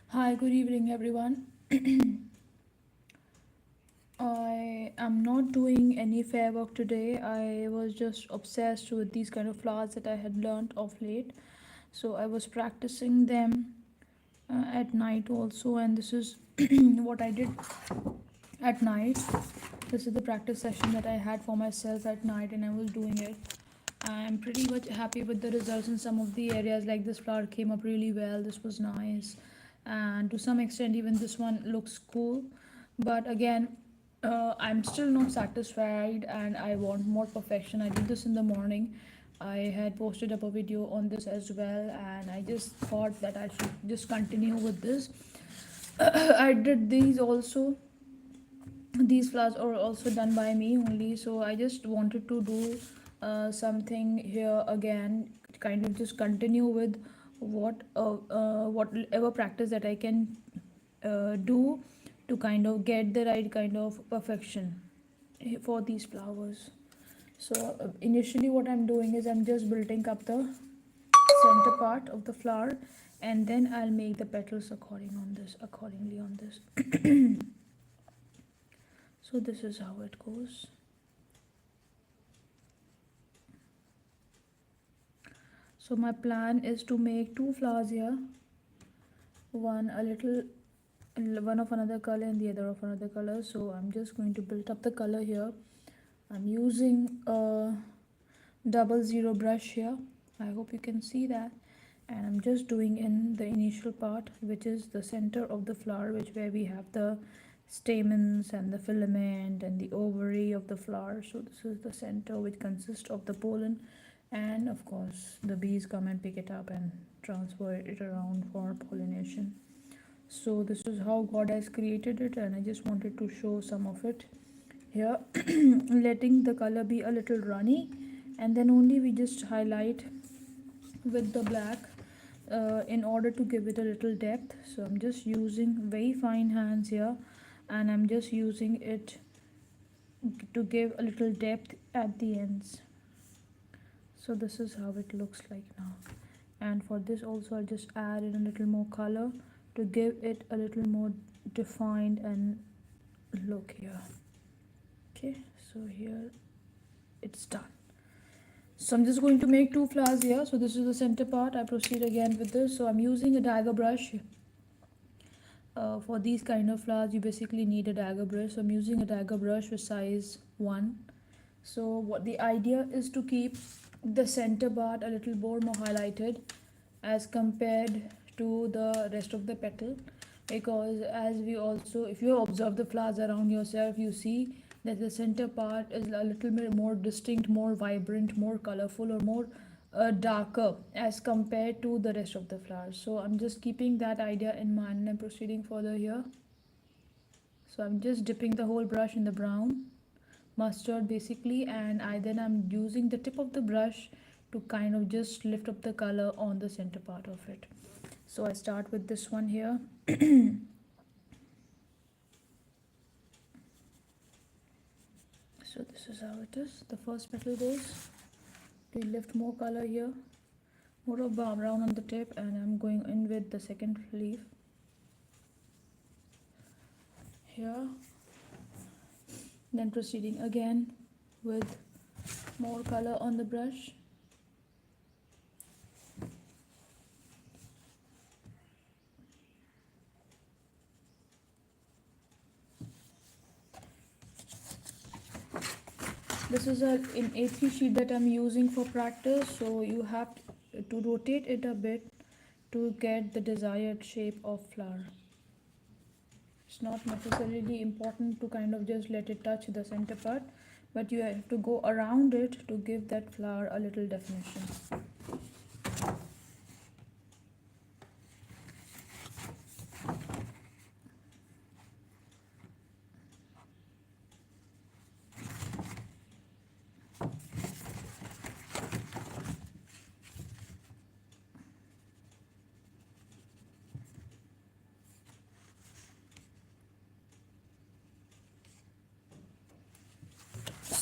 Hi, good evening, everyone. I am not doing any fair work today. I was just obsessed with these kind of flowers that I had learned of late. So I was practicing them at night also, and this is what I did at night. This is the practice session that I had for myself at night, and I was doing it. I'm pretty much happy with the results in some of the areas. Like this flower came up really well, this was nice, and to some extent even this one looks cool. But again, I'm still not satisfied and I want more perfection. I did this in the morning. I had posted up a video on this as well, and I just thought that I should just continue with this. I did these also. These flowers are also done by me only, so I just wanted to do something here again, kind of just continue with whatever practice that I can do to kind of get the right kind of perfection for these flowers. So initially what I'm doing is I'm just building up the center part of the flower, and then I'll make the petals accordingly on this. So this is how it goes. So my plan is to make two flowers here, one a little, one of another color and the other of another color. So I'm just going to build up the color here. I'm using a 00 brush here. I hope you can see that. And I'm just doing in the initial part, which is the center of the flower, which where we have the stamens and the filament and the ovary of the flower. So this is the center, which consists of the pollen, and of course the bees come and pick it up and transfer it around for pollination. So this is how God has created it, and I just wanted to show some of it here. Letting the color be a little runny, and then only we just highlight with the black in order to give it a little depth. So I'm just using very fine hands here, and I'm just using it to give a little depth at the ends. So this is how it looks like now, and for this also I'll just add in a little more color to give it a little more defined and look here. Okay, so here it's done. So I'm just going to make two flowers here. So this is the center part. I proceed again with this. So I'm using a dagger brush. For these kind of flowers you basically need a dagger brush. So I'm using a dagger brush with size 1. So what the idea is to keep the center part a little more highlighted as compared to the rest of the petal, because as we also, if you observe the flowers around yourself, you see that the center part is a little bit more distinct, more vibrant, more colorful, or more darker as compared to the rest of the flowers. So I'm just keeping that idea in mind and I'm proceeding further here. So I'm just dipping the whole brush in the brown mustard basically, and I'm using the tip of the brush to kind of just lift up the color on the center part of it. So I start with this one here. So this is how it is. The first petal goes. We lift more color here, more of brown on the tip, and I'm going in with the second leaf here, then proceeding again with more color on the brush. This is an A3 sheet that I'm using for practice, so you have to rotate it a bit to get the desired shape of flower. It's not necessarily important to kind of just let it touch the center part, but you have to go around it to give that flower a little definition.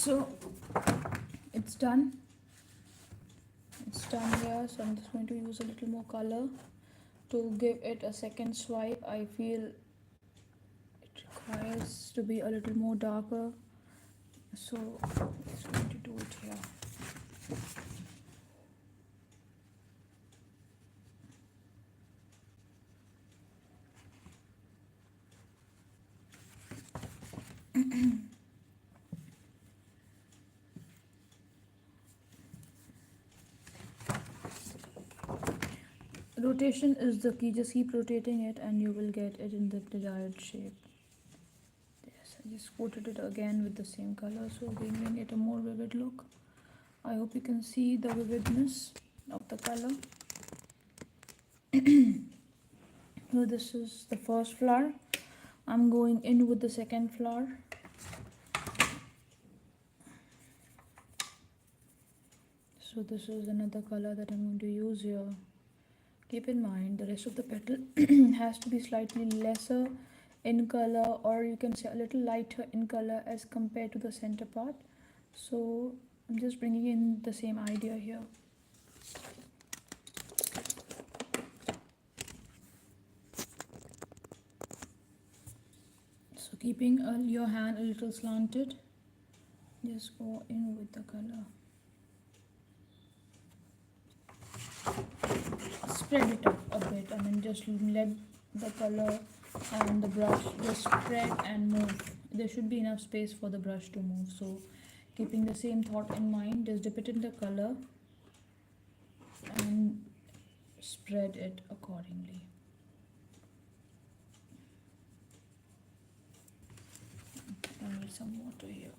So it's done. It's done here. So I'm just going to use a little more color to give it a second swipe. I feel it requires to be a little more darker, so I'm just going to do it here. Rotation is the key. Just keep rotating it and you will get it in the desired shape. Yes, I just coated it again with the same color, so giving it a more vivid look. I hope you can see the vividness of the color. So this is the first flower. I'm going in with the second flower. So this is another color that I'm going to use here. Keep in mind the rest of the petal has to be slightly lesser in color, or you can say a little lighter in color as compared to the center part. So I'm just bringing in the same idea here. So keeping your hand a little slanted, just go in with the color. Spread it up a bit. I mean, just let the color and the brush just spread and move. There should be enough space for the brush to move. So keeping the same thought in mind, just dip it in the color and spread it accordingly. I need some water here.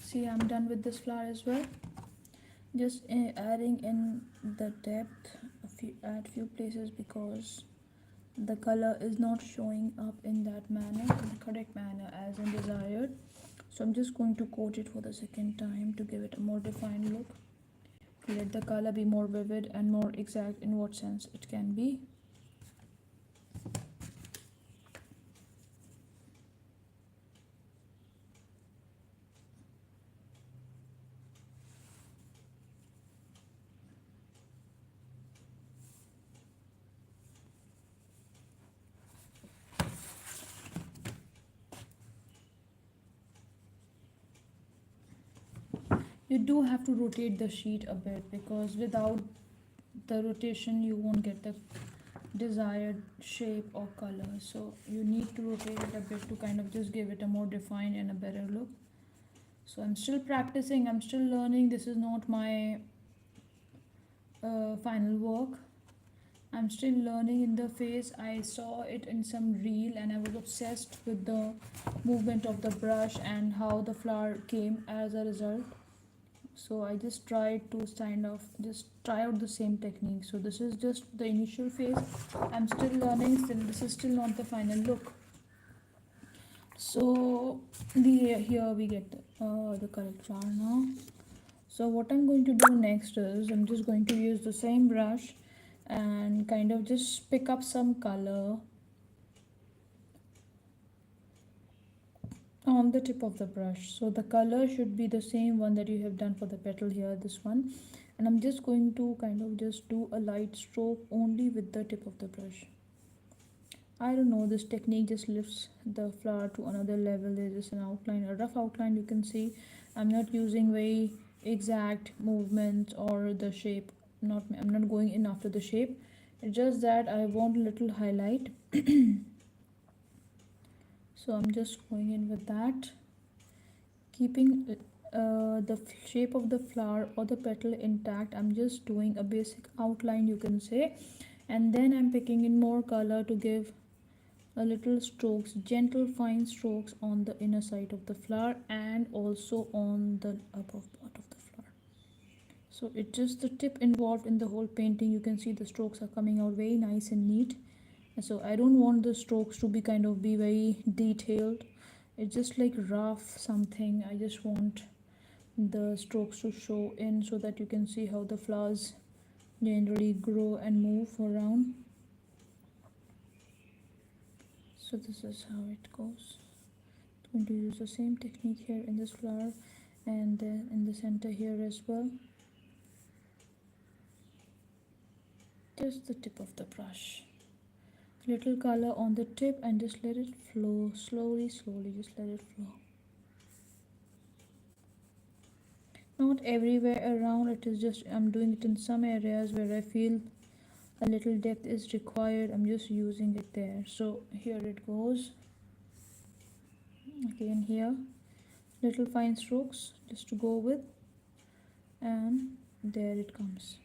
See, I'm done with this flower as well. Just adding in the depth, add few places because the color is not showing up in that manner, in the correct manner as in desired. So I'm just going to coat it for the second time to give it a more defined look, to let the color be more vivid and more exact in what sense it can be. You do have to rotate the sheet a bit because without the rotation you won't get the desired shape or color. So you need to rotate it a bit to kind of just give it a more defined and a better look. So I'm still practicing, I'm still learning. This is not my final work. I'm still learning in the phase. I saw it in some reel and I was obsessed with the movement of the brush and how the flower came as a result. So I just tried to kind of just try out the same technique. So this is just the initial phase. I'm still learning, still this is still not the final look. So here we get the correct flower now. So what I'm going to do next is I'm just going to use the same brush and kind of just pick up some color on the tip of the brush. So the color should be the same one that you have done for the petal here, this one. And I'm just going to kind of just do a light stroke only with the tip of the brush. I don't know, this technique just lifts the flower to another level. There's just an outline, a rough outline you can see. I'm not using very exact movements or the shape. I'm not going in after the shape. It's just that I want a little highlight. So I'm just going in with that, keeping the shape of the flower or the petal intact. I'm just doing a basic outline, you can say, and then I'm picking in more color to give a little strokes, gentle fine strokes on the inner side of the flower and also on the above part of the flower. So it's just the tip involved in the whole painting. You can see the strokes are coming out very nice and neat. And so I don't want the strokes to be kind of be very detailed. It's just like rough something. I just want the strokes to show in so that you can see how the flowers generally grow and move around. So this is how it goes. I'm going to use the same technique here in this flower and in the center here as well. Just the tip of the brush, little color on the tip, and just let it flow slowly, just let it flow. Not everywhere around, it is just I'm doing it in some areas where I feel a little depth is required. I'm just using it there. So here it goes again, here little fine strokes just to go with, and there it comes.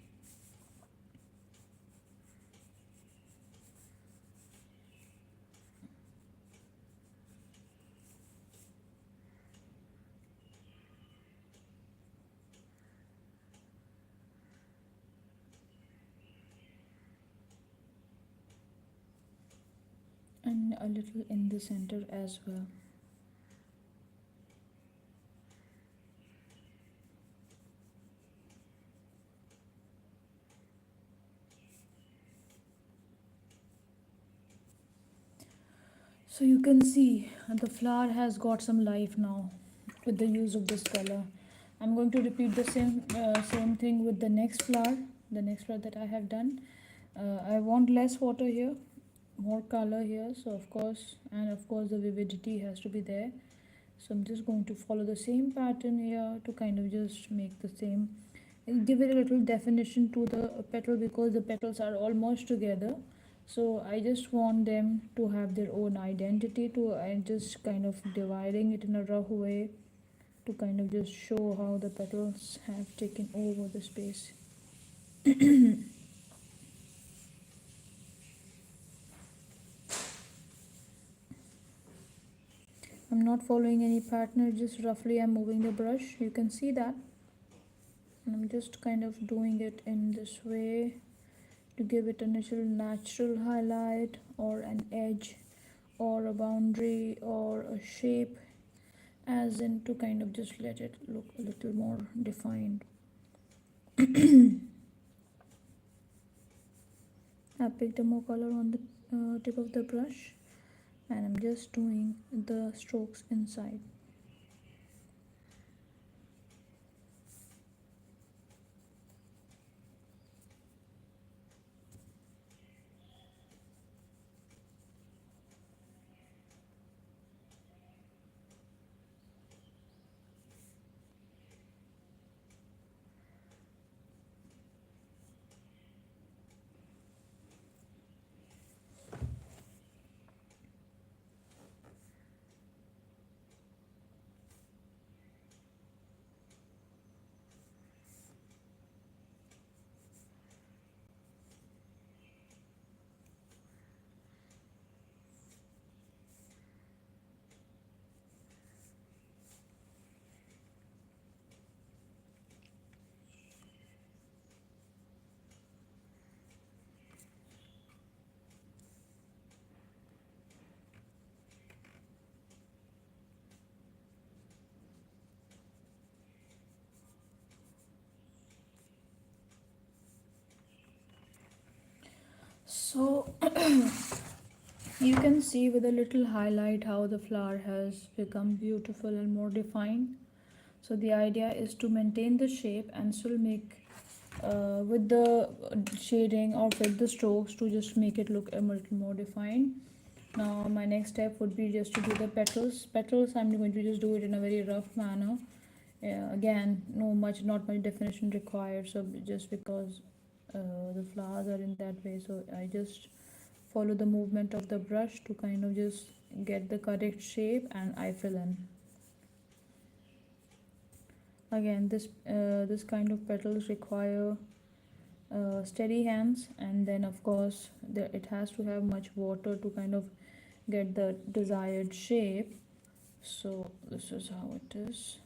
And a little in the center as well. So you can see the flower has got some life now with the use of this color. I'm going to repeat the same thing with the next flower that I have done. I want less water here, more color here, so of course the vividity has to be there. So I'm just going to follow the same pattern here to kind of just make the same, give it a little definition to the petal, because the petals are almost together. So I just want them to have their own identity too. I'm just kind of dividing it in a rough way to kind of just show how the petals have taken over the space. I'm not following any pattern, just roughly I'm moving the brush. You can see that. And I'm just kind of doing it in this way to give it a natural highlight or an edge or a boundary or a shape, as in to kind of just let it look a little more defined. I picked up more color on the tip of the brush, and I'm just doing the strokes inside. So You can see with a little highlight how the flower has become beautiful and more defined. So the idea is to maintain the shape and still make with the shading or with the strokes to just make it look a little more defined. Now my next step would be just to do the petals. I'm going to just do it in a very rough manner. Again, not much definition required, so just because the flowers are in that way, so I just follow the movement of the brush to kind of just get the correct shape and I fill in. Again, this kind of petals require steady hands, and then of course it has to have much water to kind of get the desired shape. So this is how it is.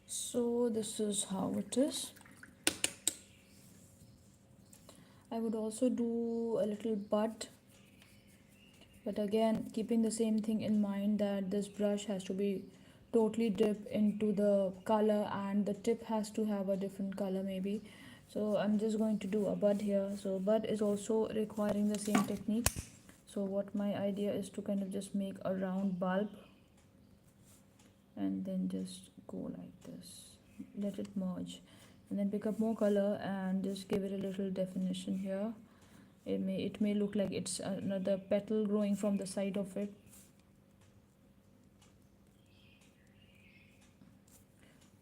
So this is how it is. I would also do a little bud, but again keeping the same thing in mind that this brush has to be totally dipped into the color and the tip has to have a different color maybe. So I'm just going to do a bud here. So bud is also requiring the same technique. So what my idea is to kind of just make a round bulb and then just go like this, let it merge, and then pick up more color and just give it a little definition here. It may look like it's another petal growing from the side of it.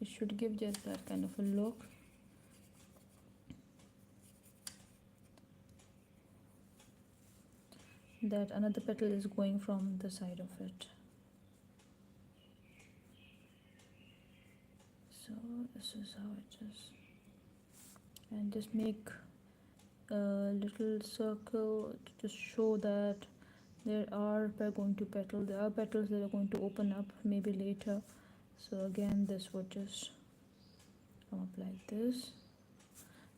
It should give just that kind of a look. That another petal is going from the side of it. So this is how it is. And just make a little circle to just show that there are petals that are going to open up maybe later. So again this would just come up like this,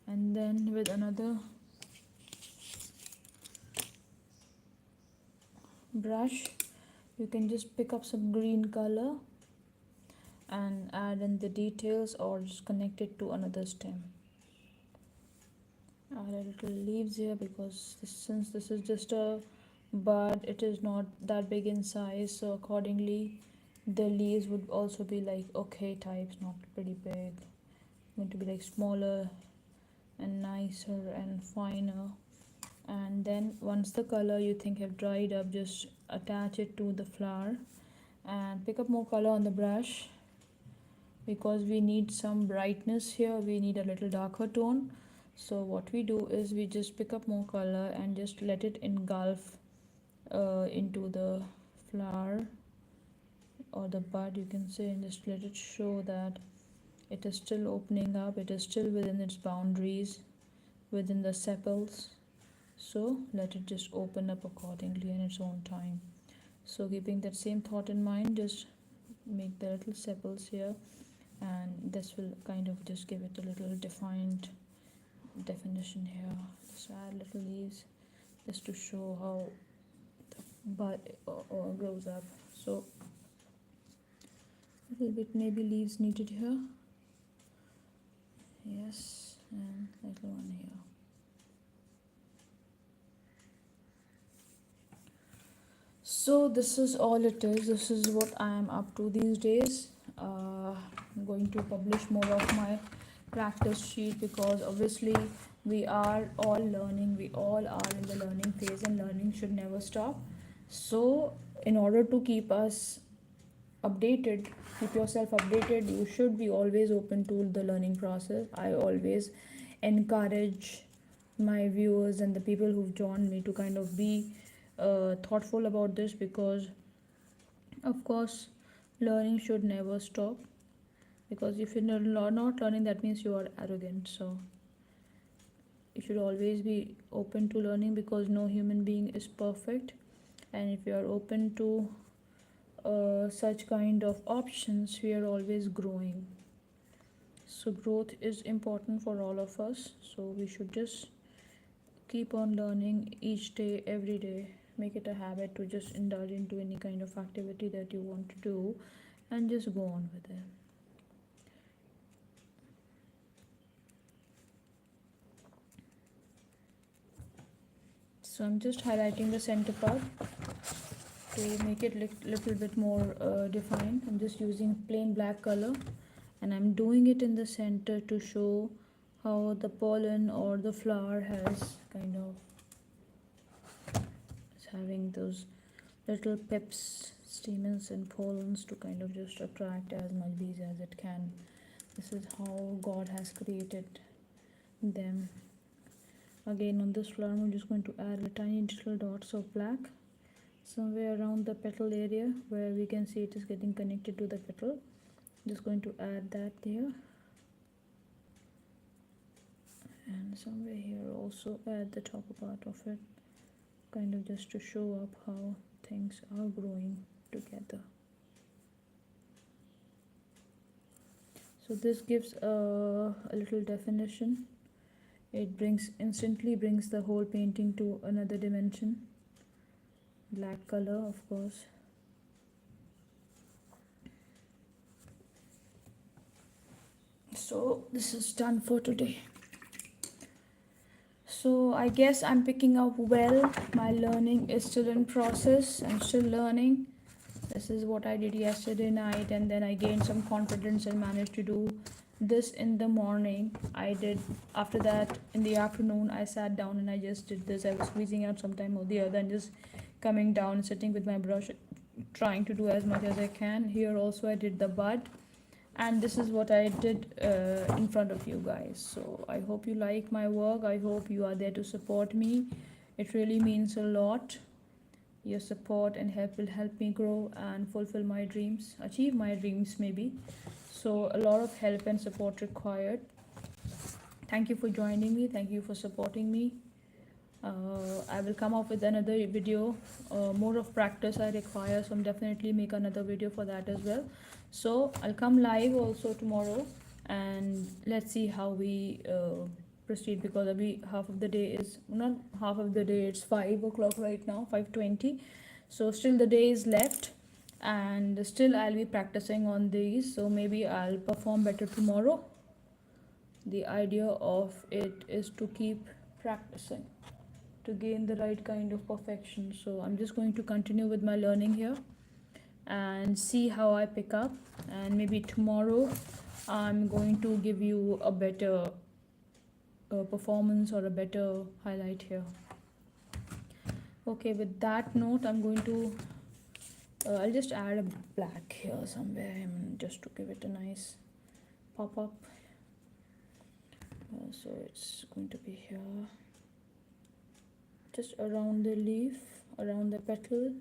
and then with another brush you can just pick up some green color and add in the details or just connect it to another stem. Add a little leaves here because since this is just a bud, it is not that big in size, so accordingly the leaves would also be like okay types, not pretty big, going to be like smaller and nicer and finer. And then once the color you think have dried up, just attach it to the flower and pick up more color on the brush because we need some brightness here, we need a little darker tone. So what we do is we just pick up more color and just let it engulf into the flower or the bud, you can say, and just let it show that it is still opening up, it is still within its boundaries, within the sepals. So let it just open up accordingly in its own time. So keeping that same thought in mind, just make the little sepals here, and this will kind of just give it a little defined definition here. Just add little leaves just to show how the bud grows up. So a little bit maybe leaves needed here, yes, and little one here. So this is all it is. This is what I am up to these days. I'm going to publish more of my practice sheet because obviously we are all learning. We all are in the learning phase, and learning should never stop. So in order to keep us updated, keep yourself updated, you should be always open to the learning process. I always encourage my viewers and the people who've joined me to kind of be thoughtful about this, because of course learning should never stop. Because if you're not learning, that means you are arrogant. So you should always be open to learning, because no human being is perfect. And if you are open to such kind of options, we are always growing. So growth is important for all of us, so we should just keep on learning each day, every day. Make it a habit to just indulge into any kind of activity that you want to do, and just go on with it. So I'm just highlighting the center part to make it little bit more defined. I'm just using plain black color, and I'm doing it in the center to show how the pollen or the flower has kind of, it's having those little pips, stamens and pollens to kind of just attract as much bees as it can. This is how God has created them. Again, on this flower I'm just going to add a tiny little dots of black somewhere around the petal area where we can see it is getting connected to the petal. Just going to add that there, and somewhere here also add the top part of it, kind of just to show up how things are growing together. So this gives a little definition. It instantly brings the whole painting to another dimension. Black color, of course. So this is done for today. So I guess I'm picking up well. My learning is still in process. I'm still learning. This is what I did yesterday night, and then I gained some confidence and managed to do this in the morning. I did, after that in the afternoon I sat down and I just did this. I was squeezing out some time or the other and just coming down, sitting with my brush, trying to do as much as I can. Here also I did the bud, and this is what I did in front of you guys. So I hope you like my work. I hope you are there to support me. It really means a lot. Your support and help will help me grow and fulfill my dreams, achieve my dreams maybe. So a lot of help and support required. Thank you for joining me. Thank you for supporting me. I will come up with another video. More of practice I require, so I'm definitely make another video for that as well. So I'll come live also tomorrow, and let's see how we proceed, because every half of the day is not half of the day, it's 5 o'clock right now, 5:20. So still the day is left, and still I'll be practicing on these, so maybe I'll perform better tomorrow. The idea of it is to keep practicing to gain the right kind of perfection. So I'm just going to continue with my learning here and see how I pick up, and maybe tomorrow I'm going to give you a better performance or a better highlight here. Okay, with that note, I'm going to I'll just add a black here somewhere, just to give it a nice pop up. So it's going to be here, just around the leaf, around the petal,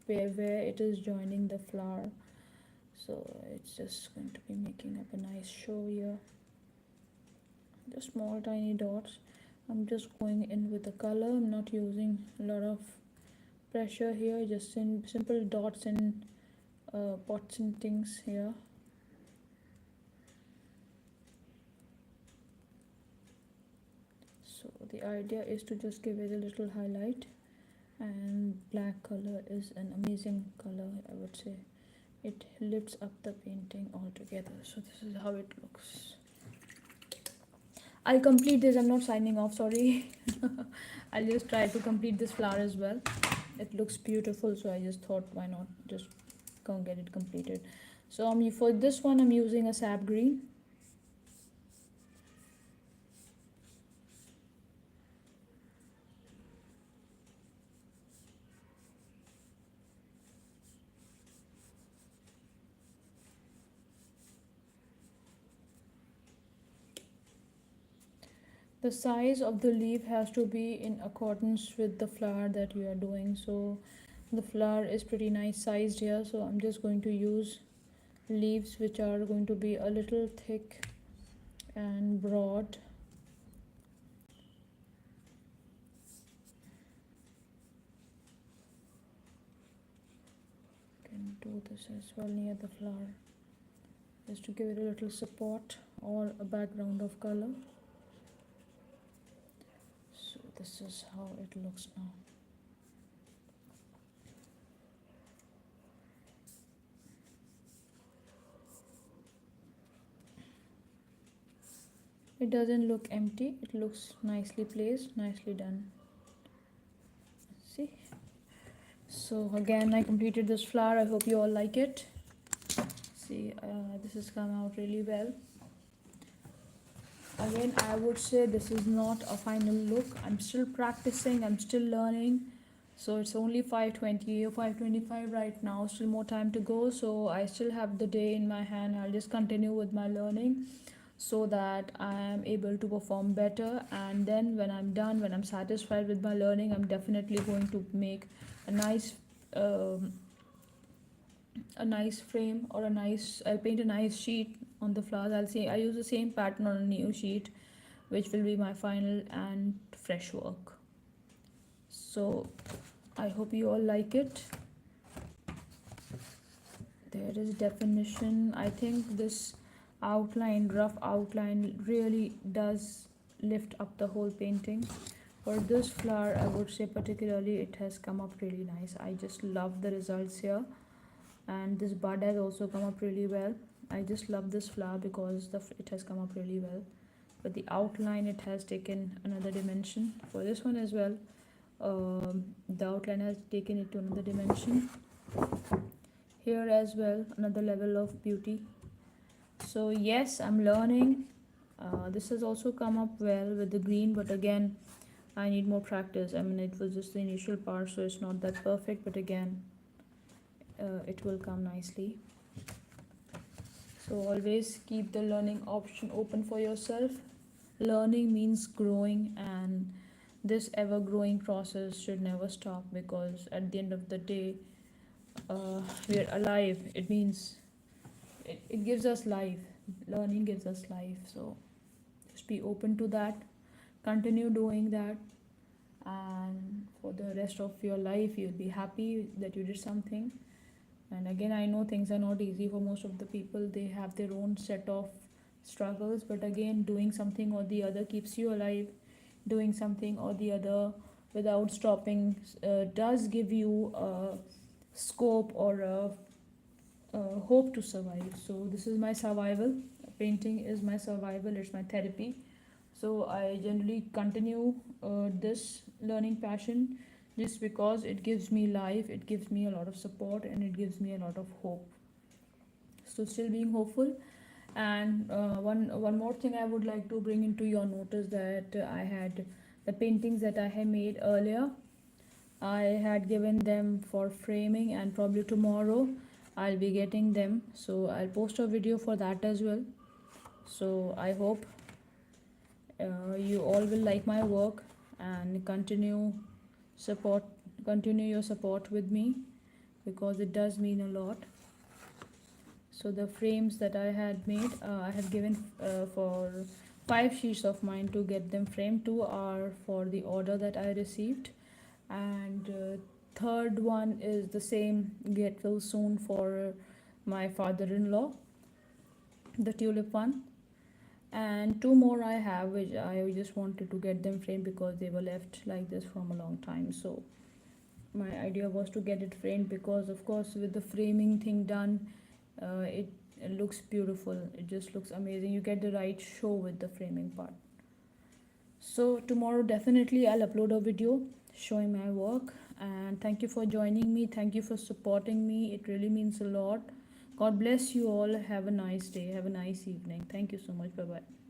where it is joining the flower. So it's just going to be making up a nice show here. The small tiny dots. I'm just going in with the color. I'm not using a lot of pressure here, just in simple dots and pots and things here. So the idea is to just give it a little highlight, and black color is an amazing color, I would say. It lifts up the painting altogether. So this is how it looks. I'll complete this. I'm not signing off, sorry. I'll just try to complete this flower as well. it looks beautiful, so I just thought why not just go and get it completed. So for this one I'm using a sap green. The size of the leaf has to be in accordance with the flower that you are doing. So the flower is pretty nice sized here, so I'm just going to use leaves which are going to be a little thick and broad. Can do this as well near the flower just to give it a little support or a background of color. So this is how it looks now. It doesn't look empty, it looks nicely placed, nicely done. See? So again, I completed this flower. I hope you all like it. See, this has come out really well. Again, I would say this is not a final look. I'm still practicing, I'm still learning. So it's only 5:20 or 5:25 right now, still more time to go. So I still have the day in my hand. I'll just continue with my learning so that I am able to perform better. And then when I'm done, when I'm satisfied with my learning, I'm definitely going to make a nice um, frame, or I'll paint a nice sheet on the flowers. I use the same pattern on a new sheet, which will be my final and fresh work. So I hope you all like it. There is definition. I think this rough outline really does lift up the whole painting. For this flower, I would say particularly it has come up really nice. I just love the results here. And this bud has also come up really well. I just love this flower because it has come up really well. But the outline, it has taken another dimension. For this one as well, the outline has taken it to another dimension. Here as well, another level of beauty. So yes, I'm learning. This has also come up well with the green, but again, I need more practice. I mean, it was just the initial part, so it's not that perfect, but again, it will come nicely. So always keep the learning option open for yourself. Learning means growing, and this ever growing process should never stop, because at the end of the day, we are alive. It means it gives us life. Learning gives us life. So just be open to that, continue doing that, and for the rest of your life you'll be happy that you did something. And again, I know things are not easy for most of the people. They have their own set of struggles, but again, doing something or the other keeps you alive. Doing something or the other without stopping does give you a scope or a hope to survive. So this is my survival. Painting is my survival, it's my therapy. So I generally continue this learning passion just because it gives me life, it gives me a lot of support, and it gives me a lot of hope. So still being hopeful. And one more thing I would like to bring into your notice, that I had the paintings that I had made earlier, I had given them for framing, and probably tomorrow I'll be getting them. So I'll post a video for that as well. So I hope you all will like my work and continue your support with me, because it does mean a lot. So the frames that I had made, I had given for 5 sheets of mine to get them framed. 2 are for the order that I received, and third one is the same, get well soon, for my father-in-law, the tulip one. And 2 more I have, which I just wanted to get them framed because they were left like this from a long time. So my idea was to get it framed, because of course with the framing thing done, it looks beautiful, it just looks amazing. You get the right show with the framing part. So tomorrow definitely I'll upload a video showing my work. And thank you for joining me. Thank you for supporting me. It really means a lot. God bless you all. Have a nice day. Have a nice evening. Thank you so much. Bye bye.